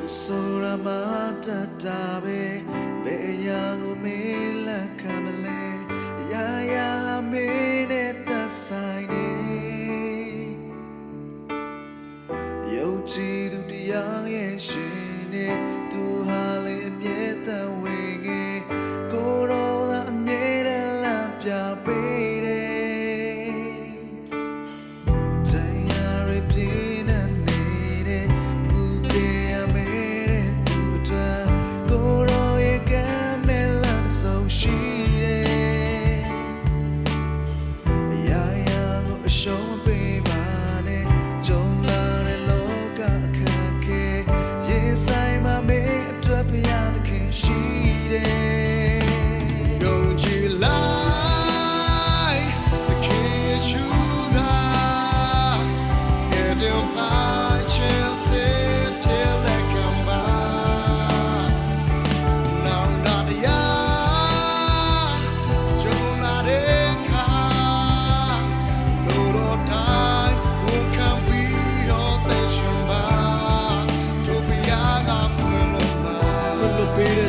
Sora mata be yang me la kamale ya me ne ta sai ni yo chi du tiang ye shin ne tu ha le mye ta we nge ko ro da mye de la pya pe de tayari pye na ne de ku pe ya me de tu ta ko ro ye ka me la so shi de ya ya go show pe ba ne jong la de lo ka kha ke ye sai ma me atwa pya the kin shi de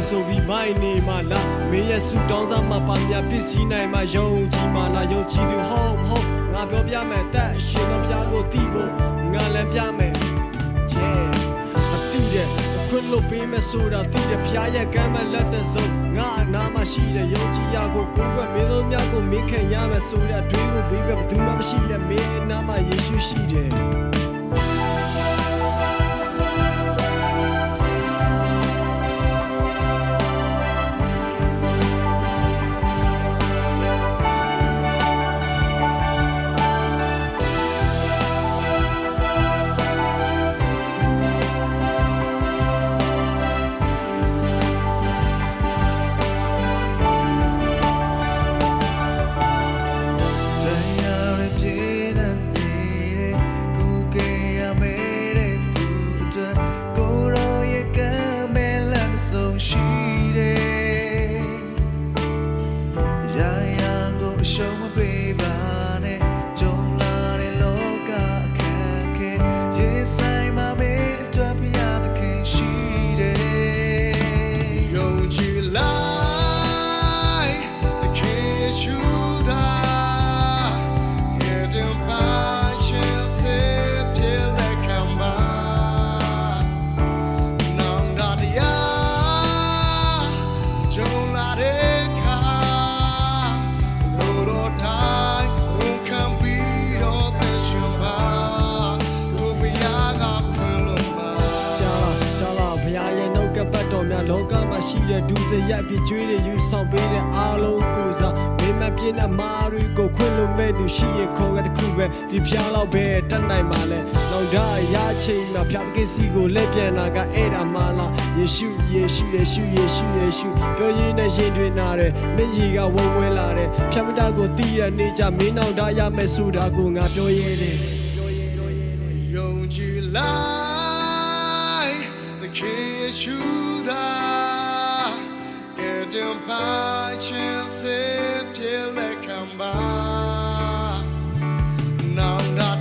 So we my name la me ya su down sa ma pa mya ပစ္စည်းနိုင်မှာယုံကြည်မှာလားယုံကြည်သူဟုတ်မဟုတ်ငါပြောပြမယ်တက်ရှင်တော်ဘုရားကိုတည်ဖို့ငါလည်းပြမယ် yeah အတိတဲ့ခွင့်လို့ပေးမယ်ဆိုတာတည်တဲ့ဘုရားရဲ့ကမ်းမဲ့လက်တဲ့စုံငါအနာမှာရှိတဲ့ယုံကြည်ရကိုကိုယ်ကမင်းတို့များကိုမင်းခံရမယ်ဆိုတဲ့အတွေးကိုဘေးကဘယ်သူမှမရှိတဲ့မင်းအနာမှာယေရှုရှိတယ်Show my baby, don't let it look at yes, I'm a bit to be out the king she did. Don't you lie, the kiss you die, get him by chance, till they come by. None that the don't let it.လောကမှာရှိတဲ့ဒုစရိုက်ပြကျွေးတွေယူဆောင်ပေးတဲ့အားလုံးကိုစားမင်းမပြင်းတဲ့မာရီကိုခွင့်လို့မဲ့သူရှိရင်ခေါ်ကတခုပဲဒီဖျားလောက်ပဲတတ်နိုင်ပါလဲလောင်ဓာရချိန်မှာဖျားတကိစီကိုလက်ပြန်တာကအဲ့ဒါမှလားယေရှုယေရှုယေရှုယေရှုယေရှုပြောရင်းနဲ့ရင်တွေနာတယ်မင်းကြီးကဝုန်းဝဲလာတယ်ဖျားမတာကိုတီးရနေကြမင်းအောင်ဓာရမယ်ဆိုတာကိုငါပြောရဲတယ်ယုံကြည်လိုက် the kiss you get him by chance till they come by. Now that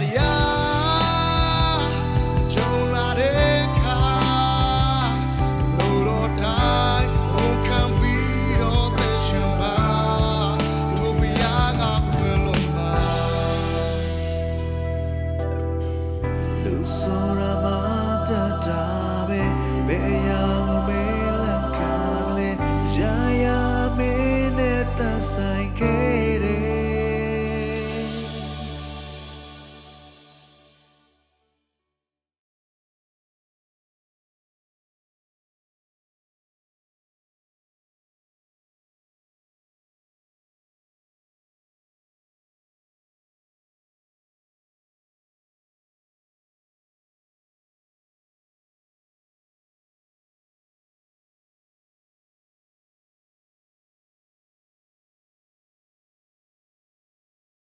don't let it come. Load of time, who can beat all the shamba? To be young up Sora